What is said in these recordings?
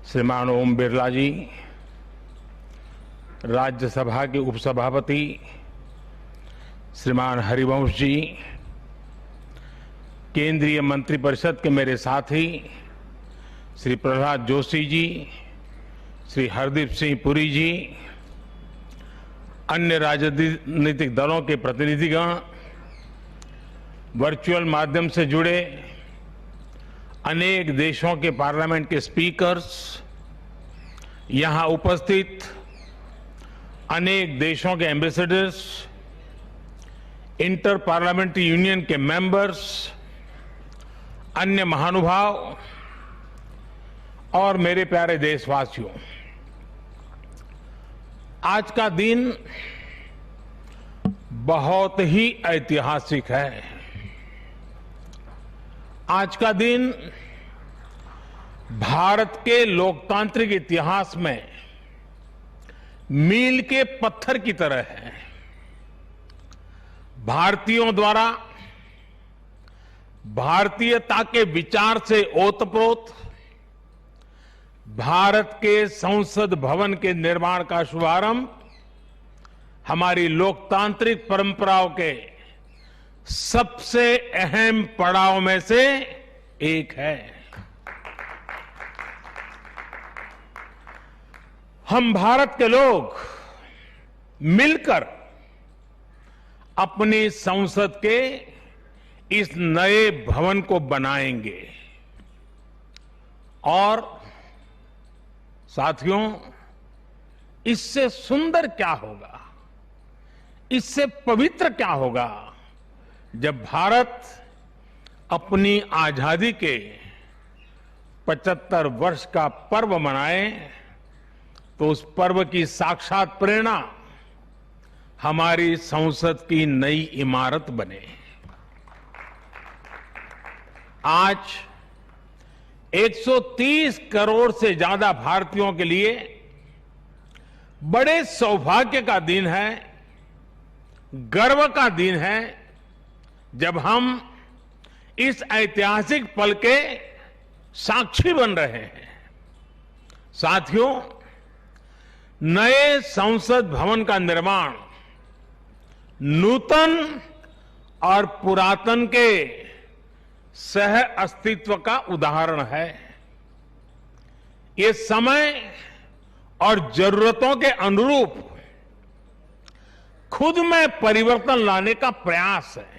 श्रीमान ओम बिरला जी, राज्यसभा के उपसभापति श्रीमान हरिवंश जी, केंद्रीय मंत्रिपरिषद के मेरे साथी श्री प्रहलाद जोशी जी, श्री हरदीप सिंह पुरी जी, अन्य राजनीतिक दलों के प्रतिनिधिगण, वर्चुअल माध्यम से जुड़े अनेक देशों के पार्लियामेंट के स्पीकर्स, यहां उपस्थित अनेक देशों के एम्बेसडर्स, इंटर पार्लियामेंट्री यूनियन के मेंबर्स, अन्य महानुभाव और मेरे प्यारे देशवासियों, आज का दिन बहुत ही ऐतिहासिक है। आज का दिन भारत के लोकतांत्रिक इतिहास में मील के पत्थर की तरह है। भारतीयों द्वारा भारतीयता के विचार से ओतप्रोत भारत के संसद भवन के निर्माण का शुभारंभ हमारी लोकतांत्रिक परंपराओं के सबसे अहम पड़ाव में से एक है। हम भारत के लोग मिलकर अपनी संसद के इस नए भवन को बनाएंगे और साथियों, इससे सुंदर क्या होगा, इससे पवित्र क्या होगा जब भारत अपनी आजादी के 75 वर्ष का पर्व मनाए तो उस पर्व की साक्षात प्रेरणा हमारी संसद की नई इमारत बने। आज 130 करोड़ से ज्यादा भारतीयों के लिए बड़े सौभाग्य का दिन है, गर्व का दिन है, जब हम इस ऐतिहासिक पल के साक्षी बन रहे हैं। साथियों, नए संसद भवन का निर्माण नूतन और पुरातन के सह अस्तित्व का उदाहरण है। ये समय और जरूरतों के अनुरूप खुद में परिवर्तन लाने का प्रयास है।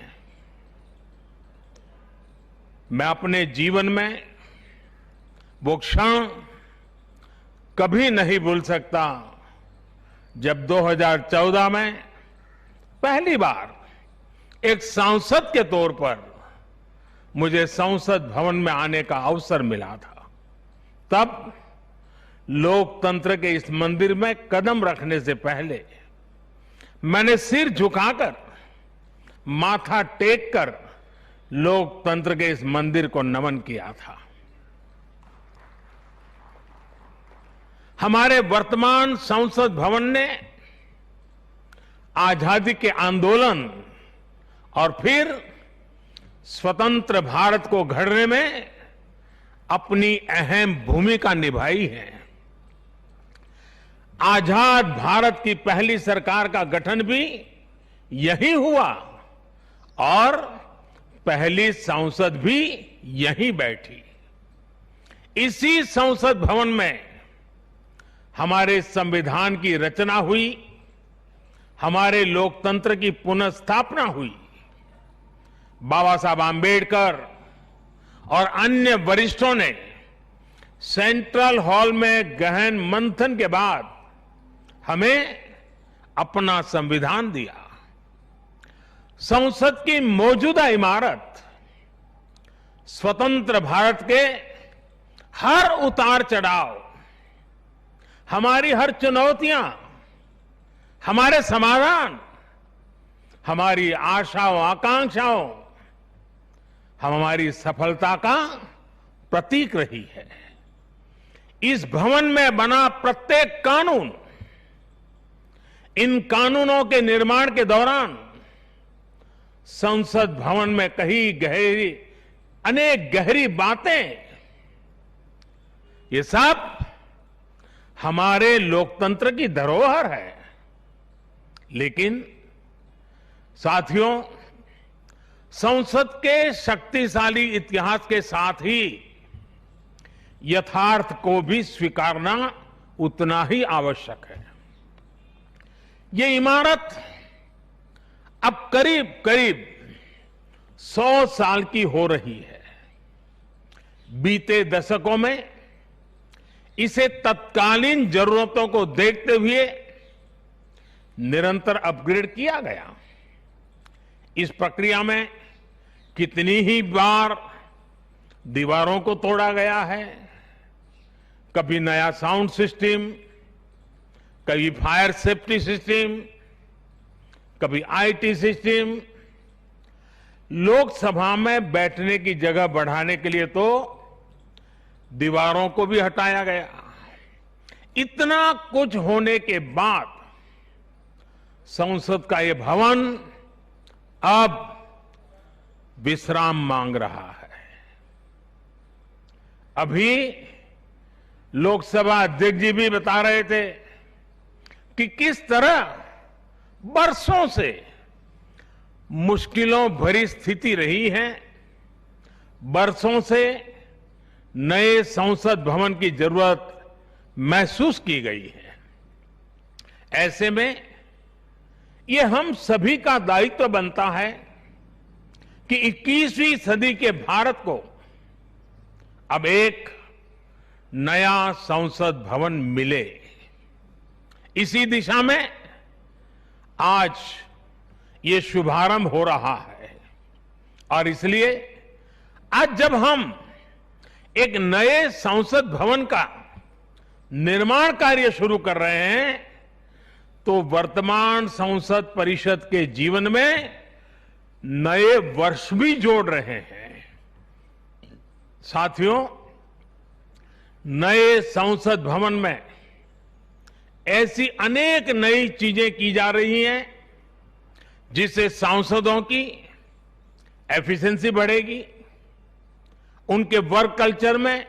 मैं अपने जीवन में वो क्षण कभी नहीं भूल सकता जब 2014 में पहली बार एक सांसद के तौर पर मुझे संसद भवन में आने का अवसर मिला था। तब लोकतंत्र के इस मंदिर में कदम रखने से पहले मैंने सिर झुकाकर, माथा टेककर लोकतंत्र के इस मंदिर को नमन किया था। हमारे वर्तमान संसद भवन ने आजादी के आंदोलन और फिर स्वतंत्र भारत को गढ़ने में अपनी अहम भूमिका निभाई है। आजाद भारत की पहली सरकार का गठन भी यही हुआ और पहली संसद भी यहीं बैठी। इसी संसद भवन में हमारे संविधान की रचना हुई, हमारे लोकतंत्र की पुनर्स्थापना हुई। बाबा साहब आंबेडकर और अन्य वरिष्ठों ने सेंट्रल हॉल में गहन मंथन के बाद हमें अपना संविधान दिया। संसद की मौजूदा इमारत स्वतंत्र भारत के हर उतार चढ़ाव, हमारी हर चुनौतियां, हमारे समाधान, हमारी आशाओं आकांक्षाओं, हमारी सफलता का प्रतीक रही है। इस भवन में बना प्रत्येक कानून, इन कानूनों के निर्माण के दौरान संसद भवन में कही अनेक गहरी बातें, ये सब हमारे लोकतंत्र की धरोहर है। लेकिन साथियों, संसद के शक्तिशाली इतिहास के साथ ही यथार्थ को भी स्वीकारना उतना ही आवश्यक है। ये इमारत अब करीब करीब 100 साल की हो रही है। बीते दशकों में इसे तत्कालीन जरूरतों को देखते हुए निरंतर अपग्रेड किया गया। इस प्रक्रिया में कितनी ही बार दीवारों को तोड़ा गया है, कभी नया साउंड सिस्टम, कभी फायर सेफ्टी सिस्टम, कभी आईटी सिस्टम। लोकसभा में बैठने की जगह बढ़ाने के लिए तो दीवारों को भी हटाया गया। इतना कुछ होने के बाद संसद का ये भवन अब विश्राम मांग रहा है। अभी लोकसभा अध्यक्ष जी भी बता रहे थे कि किस तरह बरसों से मुश्किलों भरी स्थिति रही है। बरसों से नए संसद भवन की जरूरत महसूस की गई है। ऐसे में ये हम सभी का दायित्व बनता है कि 21वीं सदी के भारत को अब एक नया संसद भवन मिले। इसी दिशा में आज ये शुभारंभ हो रहा है और इसलिए आज जब हम एक नए संसद भवन का निर्माण कार्य शुरू कर रहे हैं तो वर्तमान संसद परिषद के जीवन में नए वर्ष भी जोड़ रहे हैं। साथियों, नए संसद भवन में ऐसी अनेक नई चीजें की जा रही हैं जिससे सांसदों की एफिशिएंसी बढ़ेगी, उनके वर्क कल्चर में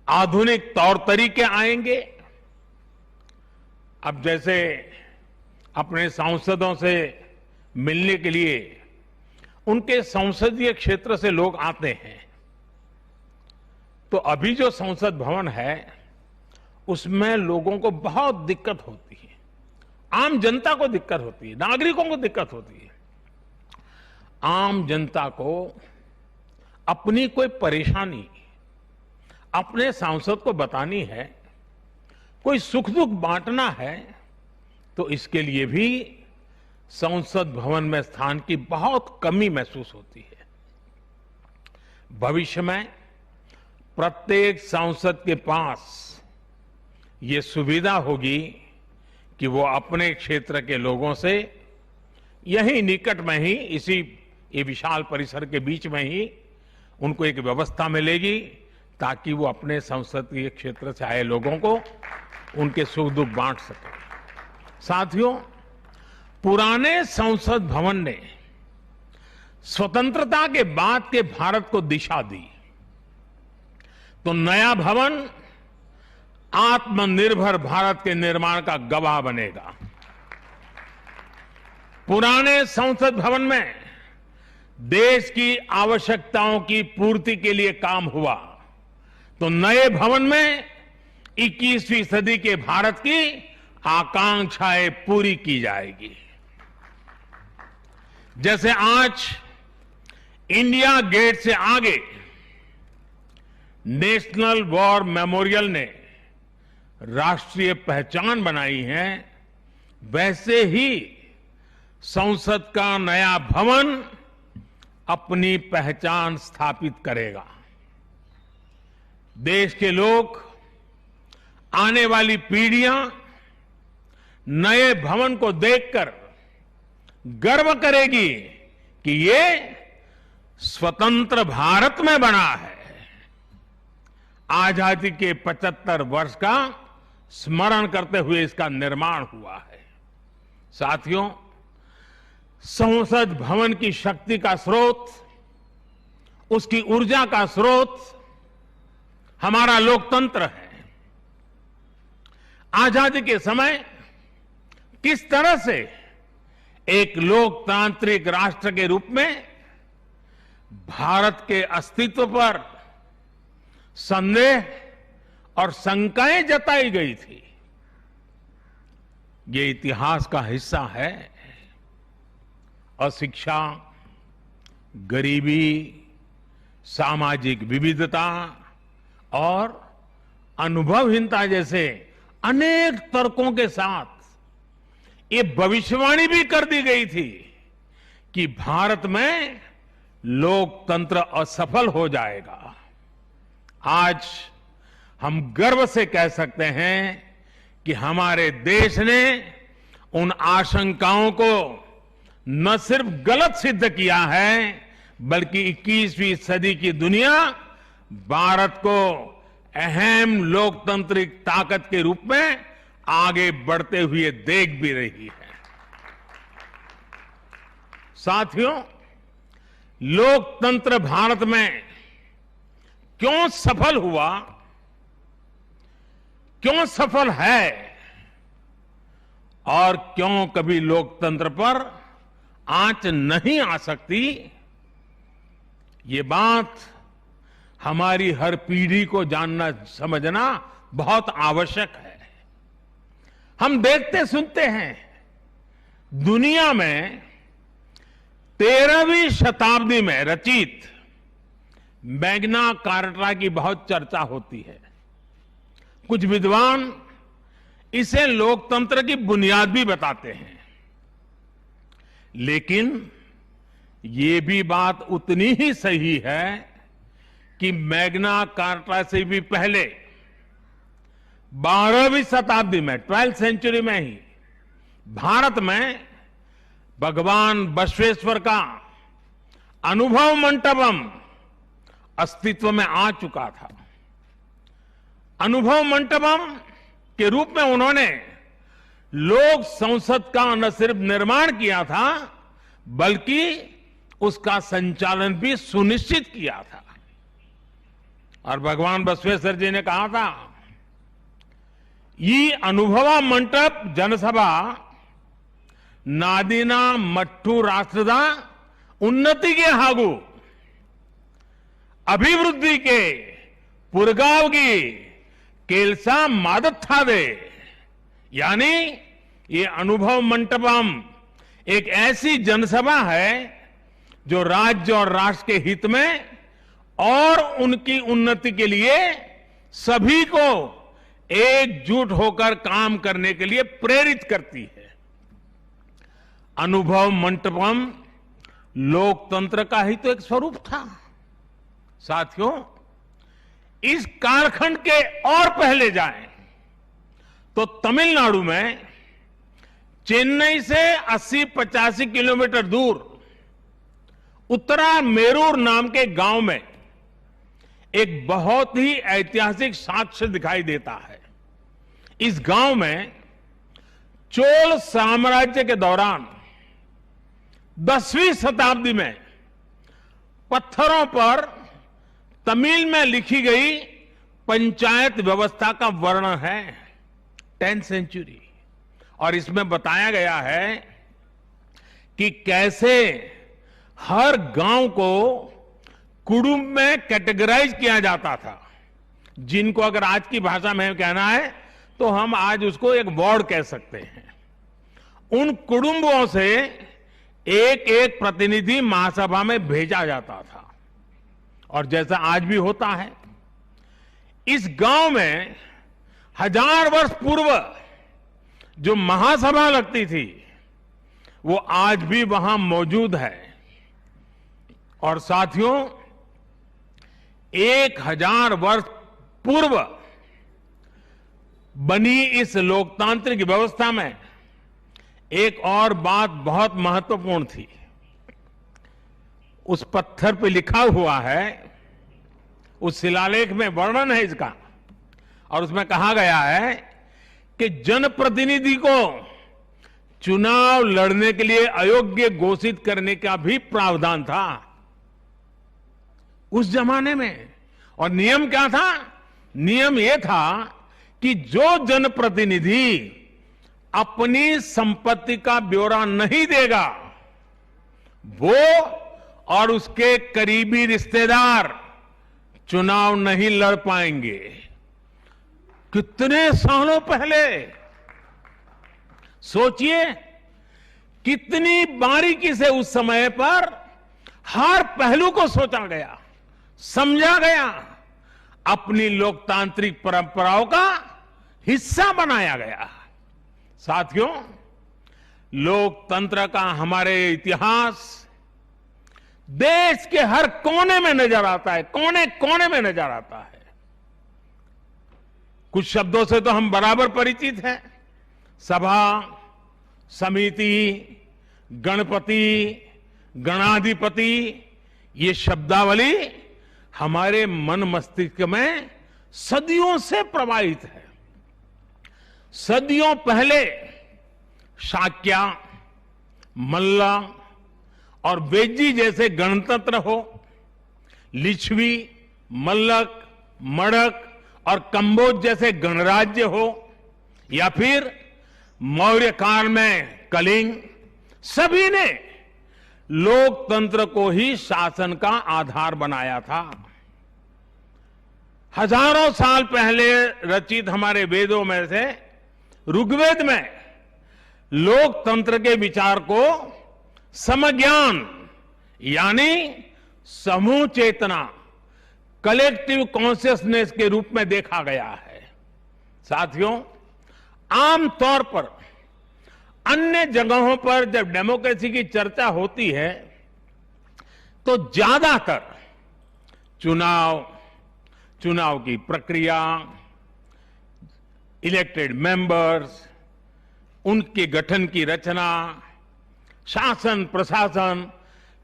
आधुनिक तौर तरीके आएंगे। अब जैसे अपने सांसदों से मिलने के लिए उनके संसदीय क्षेत्र से लोग आते हैं, तो अभी जो संसद भवन है उसमें लोगों को बहुत दिक्कत होती है। आम जनता को दिक्कत होती है, नागरिकों को दिक्कत होती है। आम जनता को अपनी कोई परेशानी अपने सांसद को बतानी है, कोई सुख दुख बांटना है, तो इसके लिए भी संसद भवन में स्थान की बहुत कमी महसूस होती है। भविष्य में प्रत्येक सांसद के पास ये सुविधा होगी कि वो अपने क्षेत्र के लोगों से यही निकट में ही, इसी ये विशाल परिसर के बीच में ही उनको एक व्यवस्था मिलेगी ताकि वो अपने संसदीय क्षेत्र से आए लोगों को उनके सुख दुख बांट सके। साथियों, पुराने संसद भवन ने स्वतंत्रता के बाद के भारत को दिशा दी, तो नया भवन आत्मनिर्भर भारत के निर्माण का गवाह बनेगा। पुराने संसद भवन में देश की आवश्यकताओं की पूर्ति के लिए काम हुआ, तो नए भवन में 21वीं सदी के भारत की आकांक्षाएं पूरी की जाएगी। जैसे आज इंडिया गेट से आगे नेशनल वॉर मेमोरियल ने राष्ट्रीय पहचान बनाई है, वैसे ही संसद का नया भवन अपनी पहचान स्थापित करेगा। देश के लोग, आने वाली पीढ़ियां नए भवन को देखकर गर्व करेगी कि ये स्वतंत्र भारत में बना है। आजादी के 75 वर्ष का स्मरण करते हुए इसका निर्माण हुआ है। साथियों, संसद भवन की शक्ति का स्रोत, उसकी ऊर्जा का स्रोत हमारा लोकतंत्र है। आजादी के समय किस तरह से एक लोकतांत्रिक राष्ट्र के रूप में भारत के अस्तित्व पर संदेह और शंकाएं जताई गई थी, ये इतिहास का हिस्सा है। अशिक्षा, गरीबी, सामाजिक विविधता और अनुभवहीनता जैसे अनेक तर्कों के साथ ये भविष्यवाणी भी कर दी गई थी कि भारत में लोकतंत्र असफल हो जाएगा। आज हम गर्व से कह सकते हैं कि हमारे देश ने उन आशंकाओं को न सिर्फ गलत सिद्ध किया है, बल्कि 21वीं सदी की दुनिया भारत को अहम लोकतांत्रिक ताकत के रूप में आगे बढ़ते हुए देख भी रही है। साथियों, लोकतंत्र भारत में क्यों सफल हुआ, क्यों सफल है और क्यों कभी लोकतंत्र पर आंच नहीं आ सकती, ये बात हमारी हर पीढ़ी को जानना समझना बहुत आवश्यक है। हम देखते सुनते हैं दुनिया में 13वीं शताब्दी में रचित मैग्ना कार्टा की बहुत चर्चा होती है। कुछ विद्वान इसे लोकतंत्र की बुनियाद भी बताते हैं, लेकिन ये भी बात उतनी ही सही है कि मैग्ना कार्टा से भी पहले 12वीं शताब्दी में 12th सेंचुरी में ही भारत में भगवान बसवेश्वर का अनुभव मंटपम अस्तित्व में आ चुका था। अनुभव मंटपम के रूप में उन्होंने लोक संसद का न सिर्फ निर्माण किया था, बल्कि उसका संचालन भी सुनिश्चित किया था। और भगवान बसवेश्वर जी ने कहा था, ಈ ಅನುಭವ ಮಂಟಪ ಜನಸಭಾ ನಾದಿನ ಮಟ್ಟು ರಾಷ್ಟ್ರದ ಉನ್ನತಿಗೆ ಹಾಗೂ ಅಭಿವೃದ್ಧಿಗೆ ಪುರಗಾವಗಿ ಕೆಲಸ ಮಾಡುತ್ತದೆ। यानी ये अनुभव मंटपम एक ऐसी जनसभा है जो राज्य और राष्ट्र के हित में और उनकी उन्नति के लिए सभी को एकजुट होकर काम करने के लिए प्रेरित करती है। अनुभव मंटपम लोकतंत्र का ही तो एक स्वरूप था। साथियों, इस कालखंड के और पहले जाएं तो तमिलनाडु में चेन्नई से 80-85 किलोमीटर दूर उत्तरा मेरूर नाम के गांव में एक बहुत ही ऐतिहासिक साक्ष्य दिखाई देता है। इस गांव में चोल साम्राज्य के दौरान 10वीं शताब्दी में पत्थरों पर तमिल में लिखी गई पंचायत व्यवस्था का वर्णन है। 10th सेंचुरी, और इसमें बताया गया है कि कैसे हर गांव को कुटुंब में कैटेगराइज किया जाता था, जिनको अगर आज की भाषा में कहना है तो हम आज उसको एक वार्ड कह सकते हैं। उन कुटुंबों से एक एक प्रतिनिधि महासभा में भेजा जाता था, और जैसा आज भी होता है, इस गांव में 1000 वर्ष पूर्व जो महासभा लगती थी वो आज भी वहां मौजूद है। और साथियों, 1000 वर्ष पूर्व बनी इस लोकतांत्रिक व्यवस्था में एक और बात बहुत महत्वपूर्ण थी। उस पत्थर पे लिखा हुआ है, उस शिलालेख में वर्णन है इसका, और उसमें कहा गया है कि जनप्रतिनिधि को चुनाव लड़ने के लिए अयोग्य घोषित करने का भी प्रावधान था उस जमाने में। और नियम क्या था? नियम यह था कि जो जनप्रतिनिधि अपनी संपत्ति का ब्यौरा नहीं देगा, वो और उसके करीबी रिश्तेदार चुनाव नहीं लड़ पाएंगे। कितने सालों पहले सोचिए, कितनी बारीकी से उस समय पर हर पहलू को सोचा गया, समझा गया, अपनी लोकतांत्रिक परंपराओं का हिस्सा बनाया गया। साथियों, लोकतंत्र का हमारे इतिहास देश के हर कोने में नजर आता है, कोने कोने में नजर आता है। कुछ शब्दों से तो हम बराबर परिचित हैं। सभा, समिति, गणपति, गणाधिपति, ये शब्दावली हमारे मन मस्तिष्क में सदियों से प्रवाहित है। सदियों पहले शाक्य, मल्ल और बेज्जी जैसे गणतंत्र हो, लिच्छवी, मल्लक, मड़क और कंबोज जैसे गणराज्य हो, या फिर मौर्य काल में कलिंग, सभी ने लोकतंत्र को ही शासन का आधार बनाया था। हजारों साल पहले रचित हमारे वेदों में से ऋग्वेद में लोकतंत्र के विचार को समज्ञान यानी समूह चेतना, कलेक्टिव कॉन्शियसनेस के रूप में देखा गया है। साथियों, आमतौर पर अन्य जगहों पर जब डेमोक्रेसी की चर्चा होती है तो ज्यादातर चुनाव की प्रक्रिया, इलेक्टेड मेंबर्स, उनके गठन की रचना, शासन प्रशासन,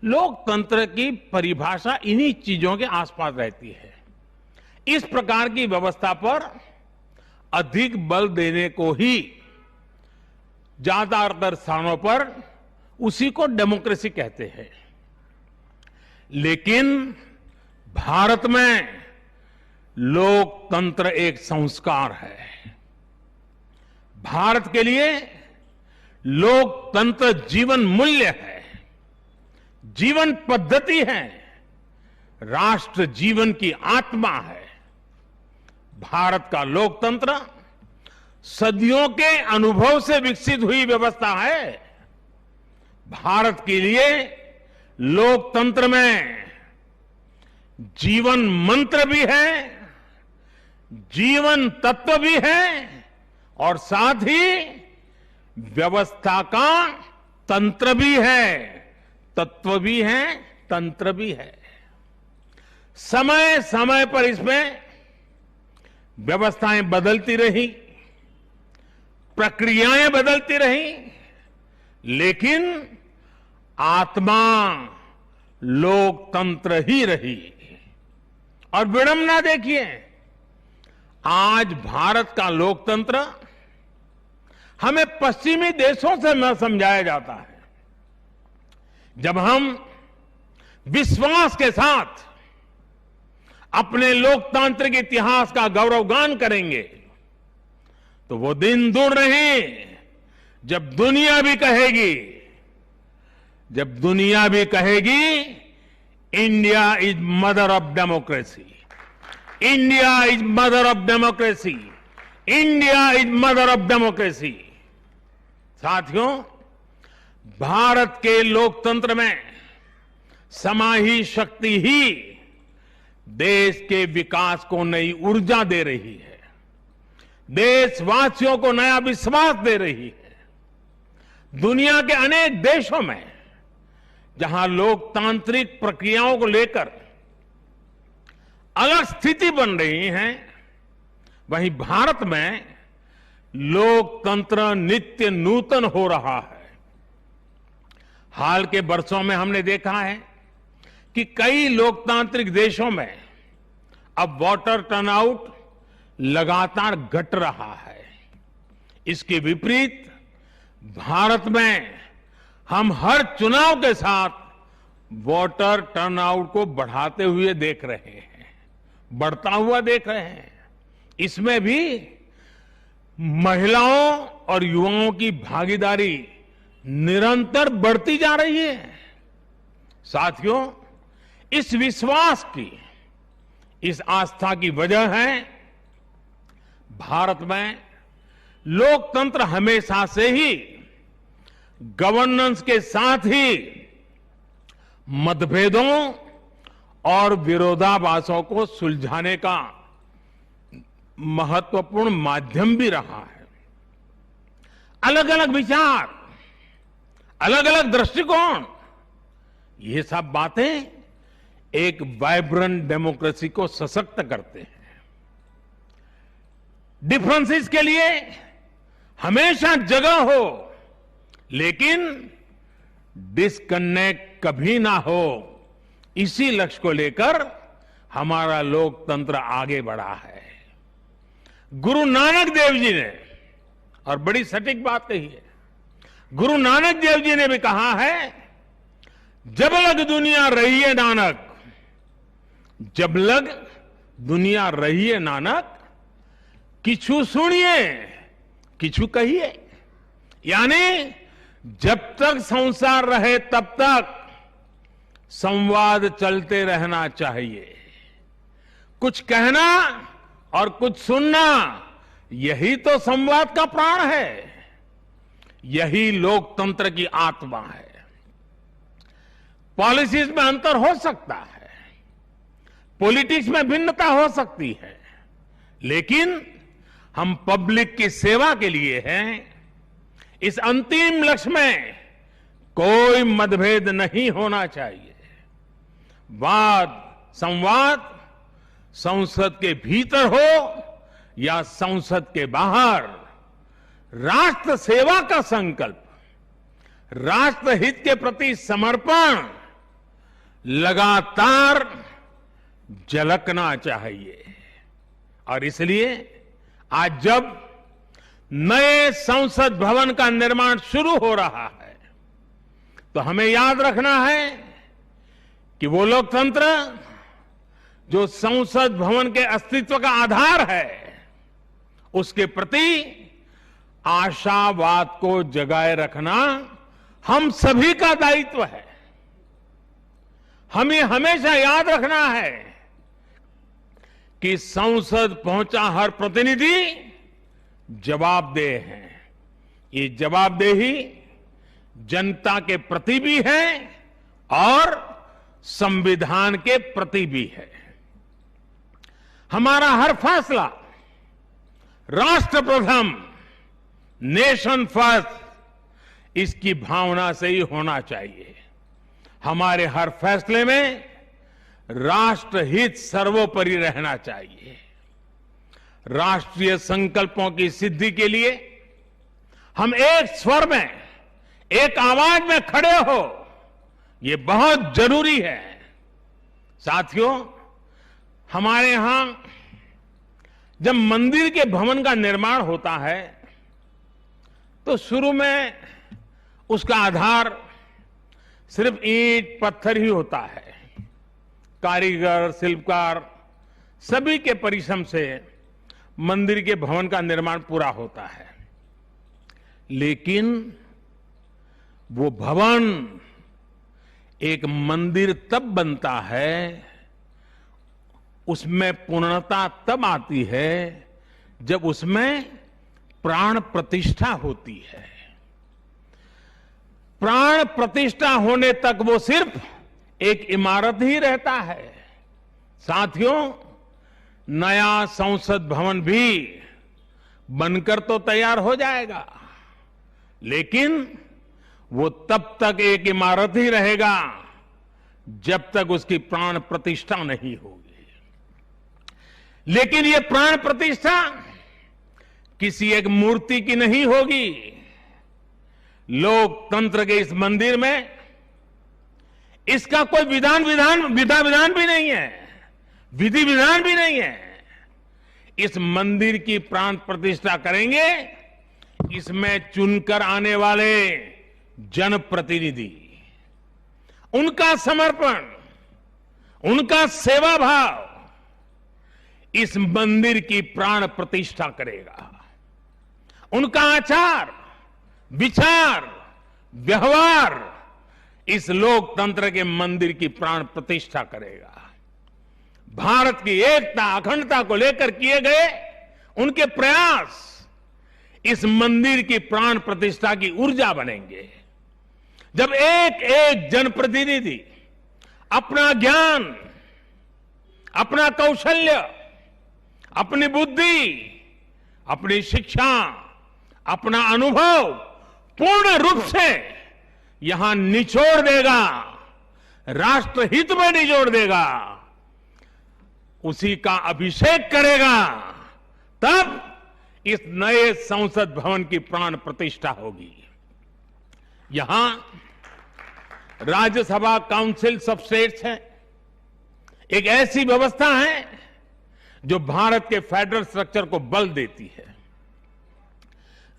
लोकतंत्र की परिभाषा इन्हीं चीजों के आसपास रहती है। इस प्रकार की व्यवस्था पर अधिक बल देने को ही ज्यादातर स्थानों पर उसी को डेमोक्रेसी कहते हैं। लेकिन भारत में लोकतंत्र एक संस्कार है। भारत के लिए लोकतंत्र जीवन मूल्य है, जीवन पद्धति है, राष्ट्र जीवन की आत्मा है। भारत का लोकतंत्र सदियों के अनुभव से विकसित हुई व्यवस्था है। भारत के लिए लोकतंत्र में जीवन मंत्र भी है, जीवन तत्व भी है और साथ ही व्यवस्था का तंत्र भी है, तत्व भी है, तंत्र भी है। समय समय पर इसमें व्यवस्थाएं बदलती रही, प्रक्रियाएं बदलती रही, लेकिन आत्मा लोकतंत्र ही रही। और विडंबना देखिए, आज भारत का लोकतंत्र हमें पश्चिमी देशों से न समझाया जाता है। जब हम विश्वास के साथ अपने लोकतांत्रिक इतिहास का गौरवगान करेंगे तो वो दिन दूर नहीं जब दुनिया भी कहेगी India is mother of democracy, India is mother of democracy, India is mother of democracy. साथियों, भारत के लोकतंत्र में समाही शक्ति ही देश के विकास को नई ऊर्जा दे रही है, देशवासियों को नया विश्वास दे रही है। दुनिया के अनेक देशों में जहां लोकतांत्रिक प्रक्रियाओं को लेकर अलग स्थिति बन रही है, वहीं भारत में लोकतंत्र नित्य नूतन हो रहा है। हाल के वर्षों में हमने देखा है कि कई लोकतांत्रिक देशों में अब वोटर टर्नआउट लगातार घट रहा है। इसके विपरीत भारत में हम हर चुनाव के साथ वोटर टर्नआउट को बढ़ाते हुए देख रहे हैं, बढ़ता हुआ देख रहे हैं। इसमें भी महिलाओं और युवाओं की भागीदारी निरंतर बढ़ती जा रही है। साथियों, इस विश्वास की, इस आस्था की वजह है भारत में लोकतंत्र हमेशा से ही गवर्नेंस के साथ ही मतभेदों और विरोधाभासों को सुलझाने का महत्वपूर्ण माध्यम भी रहा है। अलग अलग विचार, अलग अलग दृष्टिकोण, ये सब बातें एक वाइब्रेंट डेमोक्रेसी को सशक्त करते हैं। डिफरेंसेस के लिए हमेशा जगह हो, लेकिन डिस्कनेक्ट कभी ना हो, इसी लक्ष्य को लेकर हमारा लोकतंत्र आगे बढ़ा है। गुरु नानक देव जी ने, और बड़ी सटीक बात कही है, गुरु नानक देव जी ने भी कहा है, जब लग दुनिया रही है नानक, जब लग दुनिया रही है नानक, किछु सुनिए किछु कहिए। यानी जब तक संसार रहे तब तक संवाद चलते रहना चाहिए। कुछ कहना और कुछ सुनना, यही तो संवाद का प्राण है, यही लोकतंत्र की आत्मा है। पॉलिसीज में अंतर हो सकता है, पॉलिटिक्स में भिन्नता हो सकती है, लेकिन हम पब्लिक की सेवा के लिए हैं। इस अंतिम लक्ष्य में कोई मतभेद नहीं होना चाहिए। वाद संवाद संसद के भीतर हो या संसद के बाहर, राष्ट्र सेवा का संकल्प, राष्ट्र हित के प्रति समर्पण लगातार झलकना चाहिए। और इसलिए आज जब नए संसद भवन का निर्माण शुरू हो रहा है, तो हमें याद रखना है कि वो लोकतंत्र जो संसद भवन के अस्तित्व का आधार है, उसके प्रति आशावाद को जगाए रखना हम सभी का दायित्व है। हमें हमेशा याद रखना है कि संसद पहुंचा हर प्रतिनिधि जवाबदेह है। ये जवाबदेही जनता के प्रति भी है और संविधान के प्रति भी है। हमारा हर फैसला राष्ट्र प्रथम, नेशन फर्स्ट, इसकी भावना से ही होना चाहिए। हमारे हर फैसले में राष्ट्रहित सर्वोपरि रहना चाहिए। राष्ट्रीय संकल्पों की सिद्धि के लिए हम एक स्वर में, एक आवाज में खड़े हो, ये बहुत जरूरी है। साथियों, हमारे यहां जब मंदिर के भवन का निर्माण होता है, तो शुरू में उसका आधार सिर्फ ईंट पत्थर ही होता है। कारीगर, शिल्पकार सभी के परिश्रम से मंदिर के भवन का निर्माण पूरा होता है। लेकिन वो भवन एक मंदिर तब बनता है, उसमें पूर्णता तब आती है जब उसमें प्राण प्रतिष्ठा होती है। प्राण प्रतिष्ठा होने तक वो सिर्फ एक इमारत ही रहता है। साथियों, नया संसद भवन भी बनकर तो तैयार हो जाएगा, लेकिन वो तब तक एक इमारत ही रहेगा जब तक उसकी प्राण प्रतिष्ठा नहीं होगी। लेकिन ये प्राण प्रतिष्ठा किसी एक मूर्ति की नहीं होगी। लोकतंत्र के इस मंदिर में इसका कोई विधा विधान भी नहीं है, विधि विधान भी नहीं है। इस मंदिर की प्राण प्रतिष्ठा करेंगे इसमें चुनकर आने वाले जनप्रतिनिधि, उनका समर्पण, उनका सेवा भाव इस मंदिर की प्राण प्रतिष्ठा करेगा। उनका आचार, विचार, व्यवहार इस लोकतंत्र के मंदिर की प्राण प्रतिष्ठा करेगा। भारत की एकता, अखंडता को लेकर किए गए उनके प्रयास इस मंदिर की प्राण प्रतिष्ठा की ऊर्जा बनेंगे। जब एक एक जनप्रतिनिधि अपना ज्ञान, अपना कौशल्य, अपनी बुद्धि, अपनी शिक्षा, अपना अनुभव पूर्ण रूप से यहां निचोड़ देगा, राष्ट्रहित में निचोड़ देगा, उसी का अभिषेक करेगा, तब इस नए संसद भवन की प्राण प्रतिष्ठा होगी। यहां राज्यसभा काउंसिल ऑफ स्टेट्स है, एक ऐसी व्यवस्था है जो भारत के फेडरल स्ट्रक्चर को बल देती है।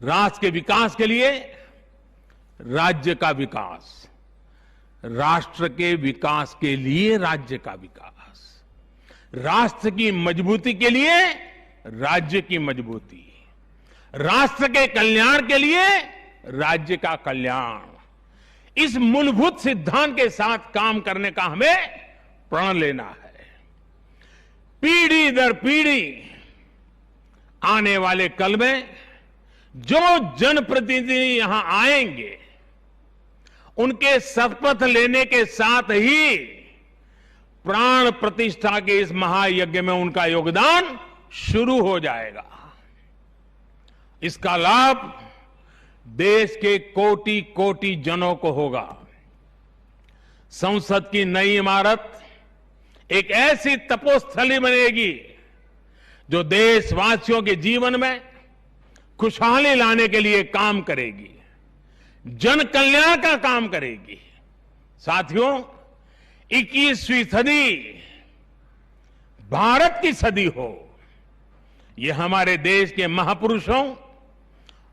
राष्ट्र के विकास के लिए राज्य का विकास, राष्ट्र के विकास के लिए राज्य का विकास, राष्ट्र की मजबूती के लिए राज्य की मजबूती, राष्ट्र के कल्याण के लिए राज्य का कल्याण, इस मूलभूत सिद्धांत के साथ काम करने का हमें प्रण लेना है। पीढ़ी दर पीढ़ी आने वाले कल में जो जनप्रतिनिधि यहां आएंगे, उनके शपथ लेने के साथ ही प्राण प्रतिष्ठा के इस महायज्ञ में उनका योगदान शुरू हो जाएगा। इसका लाभ देश के कोटि कोटि जनों को होगा। संसद की नई इमारत एक ऐसी तपोस्थली बनेगी जो देशवासियों के जीवन में खुशहाली लाने के लिए काम करेगी, जन कल्याण का काम करेगी। साथियों, 21वीं सदी भारत की सदी हो, यह हमारे देश के महापुरुषों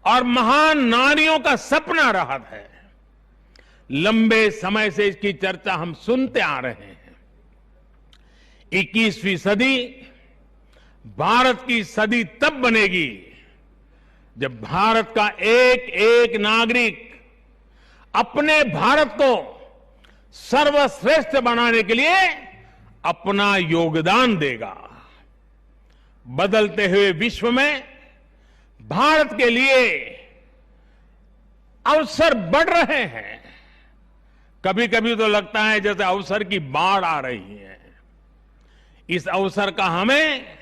और महान नारियों का सपना रहा है। लंबे समय से इसकी चर्चा हम सुनते आ रहे हैं। 21वीं सदी भारत की सदी तब बनेगी जब भारत का एक एक नागरिक अपने भारत को सर्वश्रेष्ठ बनाने के लिए अपना योगदान देगा। बदलते हुए विश्व में भारत के लिए अवसर बढ़ रहे हैं। कभी कभी तो लगता है जैसे अवसर की बाढ़ आ रही है। इस अवसर का हमें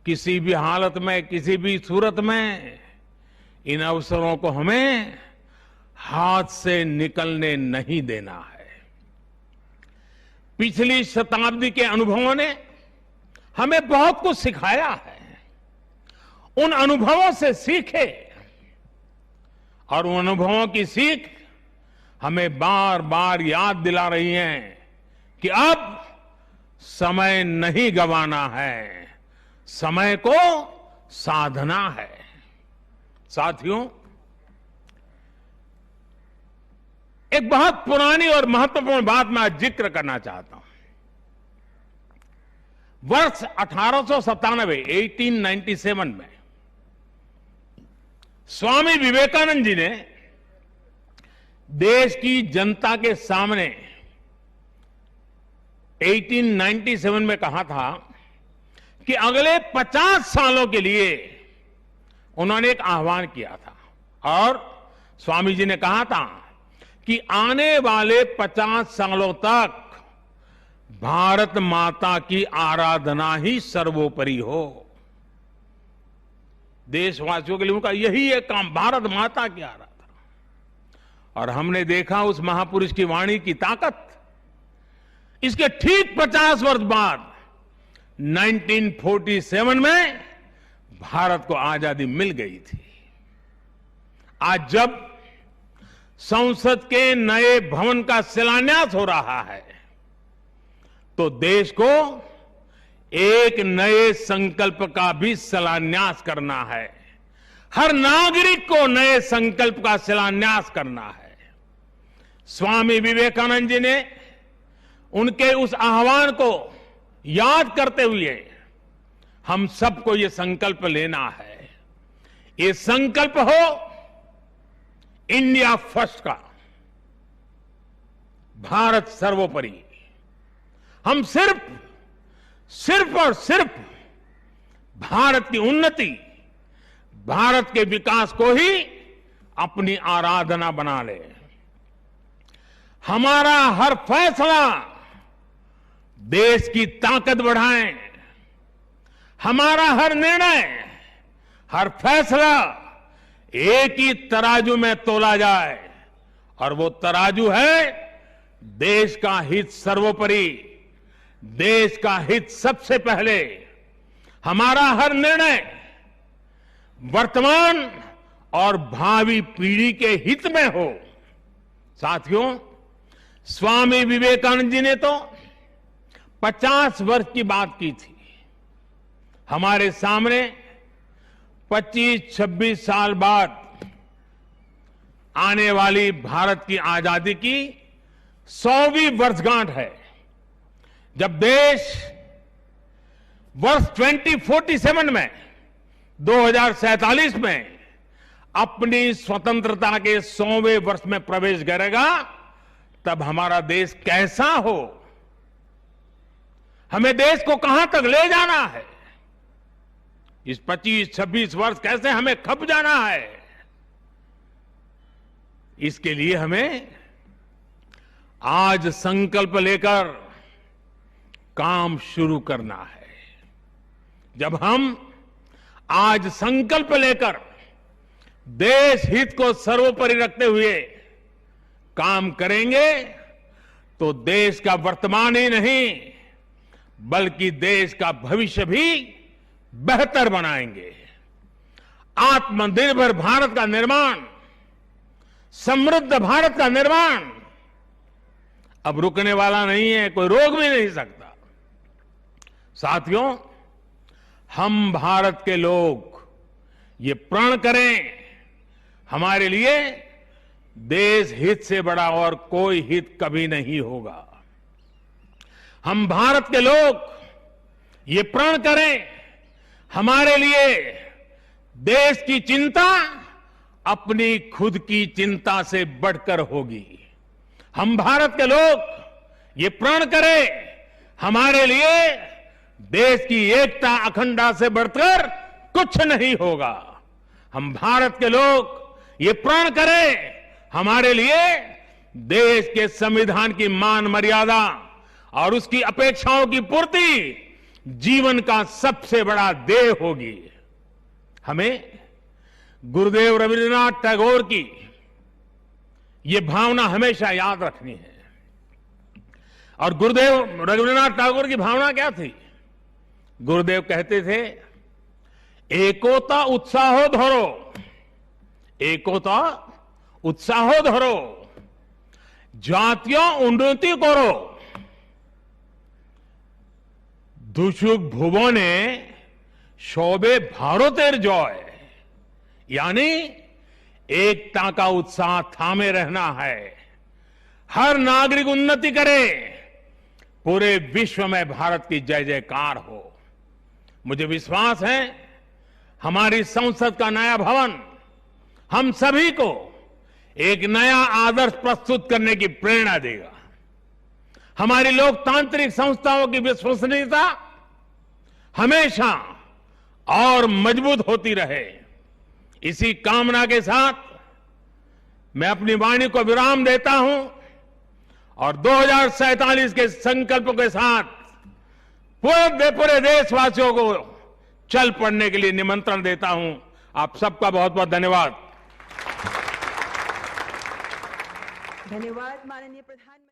किसी भी हालत में, किसी भी सूरत में इन अवसरों को हमें हाथ से निकलने नहीं देना है। पिछली शताब्दी के अनुभवों ने हमें बहुत कुछ सिखाया है। उन अनुभवों से सीखे और उन अनुभवों की सीख हमें बार बार याद दिला रही है कि अब समय नहीं गंवाना है, समय को साधना है। साथियों, एक बहुत पुरानी और महत्वपूर्ण बात मैं आज जिक्र करना चाहता हूं। वर्ष 1897 में स्वामी विवेकानंद जी ने देश की जनता के सामने 1897 में कहा था कि अगले 50 सालों के लिए उन्होंने एक आह्वान किया था और स्वामी जी ने कहा था कि आने वाले 50 सालों तक भारत माता की आराधना ही सर्वोपरि हो। देशवासियों के लिए उनका यही एक काम, भारत माता की आराधना। और हमने देखा उस महापुरुष की वाणी की ताकत। इसके ठीक 50 वर्ष बाद 1947 में भारत को आजादी मिल गई थी। आज जब संसद के नए भवन का शिलान्यास हो रहा है तो देश को एक नए संकल्प का भी शिलान्यास करना है। हर नागरिक को नए संकल्प का शिलान्यास करना है। स्वामी विवेकानंद जी ने उनके उस आह्वान को याद करते हुए हम सबको ये संकल्प लेना है। ये संकल्प हो इंडिया फर्स्ट का, भारत सर्वोपरि। हम सिर्फ और सिर्फ भारत की उन्नति, भारत के विकास को ही अपनी आराधना बना ले। हमारा हर फैसला देश की ताकत बढ़ाए, हमारा हर निर्णय, हर फैसला एक ही तराजू में तोला जाए, और वो तराजू है देश का हित सर्वोपरि, देश का हित सबसे पहले। हमारा हर निर्णय वर्तमान और भावी पीढ़ी के हित में हो। साथियों, स्वामी विवेकानंद जी ने तो 50 वर्ष की बात की थी। हमारे सामने 25-26 साल बाद आने वाली भारत की आजादी की 100वीं वर्षगांठ है, जब देश वर्ष 2047 में 2047 में अपनी स्वतंत्रता के 100वें वर्ष में प्रवेश करेगा। तब हमारा देश कैसा हो, हमें देश को कहां तक ले जाना है, इस 25-26 वर्ष कैसे हमें खप जाना है, इसके लिए हमें आज संकल्प लेकर काम शुरू करना है। जब हम आज संकल्प लेकर देश हित को सर्वोपरि रखते हुए काम करेंगे, तो देश का वर्तमान ही नहीं बल्कि देश का भविष्य भी बेहतर बनाएंगे। आत्मनिर्भर भारत का निर्माण, समृद्ध भारत का निर्माण अब रुकने वाला नहीं है, कोई रोक भी नहीं सकता। साथियों, हम भारत के लोग ये प्रण करें, हमारे लिए देश हित से बड़ा और कोई हित कभी नहीं होगा। हम भारत के लोग ये प्रण करें, हमारे लिए देश की चिंता अपनी खुद की चिंता से बढ़कर होगी। हम भारत के लोग ये प्रण करें, हमारे लिए देश की एकता अखंडता से बढ़कर कुछ नहीं होगा। हम भारत के लोग ये प्रण करें, हमारे लिए देश के संविधान की मान मर्यादा और उसकी अपेक्षाओं की पूर्ति जीवन का सबसे बड़ा ध्येय होगी। हमें गुरुदेव रविन्द्रनाथ टैगोर की ये भावना हमेशा याद रखनी है। और गुरुदेव रविन्द्रनाथ टैगोर की भावना क्या थी? गुरुदेव कहते थे, एकोता उत्साहो धरो, एकोता उत्साहो धरो, জাতীয় উন্নতি করো, দুসুক ভুবনে সবে ভারতের জয়। यानी एकता का उत्साह थामे रहना है, हर नागरिक उन्नति करे, पूरे विश्व में भारत की जय जयकार हो। मुझे विश्वास है हमारी संसद का नया भवन हम सभी को एक नया आदर्श प्रस्तुत करने की प्रेरणा देगा। हमारी लोकतांत्रिक संस्थाओं की विश्वसनीयता हमेशा और मजबूत होती रहे, इसी कामना के साथ मैं अपनी वाणी को विराम देता हूं और 2047 के संकल्प के साथ पूरे देशवासियों को चल पड़ने के लिए निमंत्रण देता हूं। आप सबका बहुत बहुत धन्यवाद। धन्यवाद माननीय प्रधानमंत्री।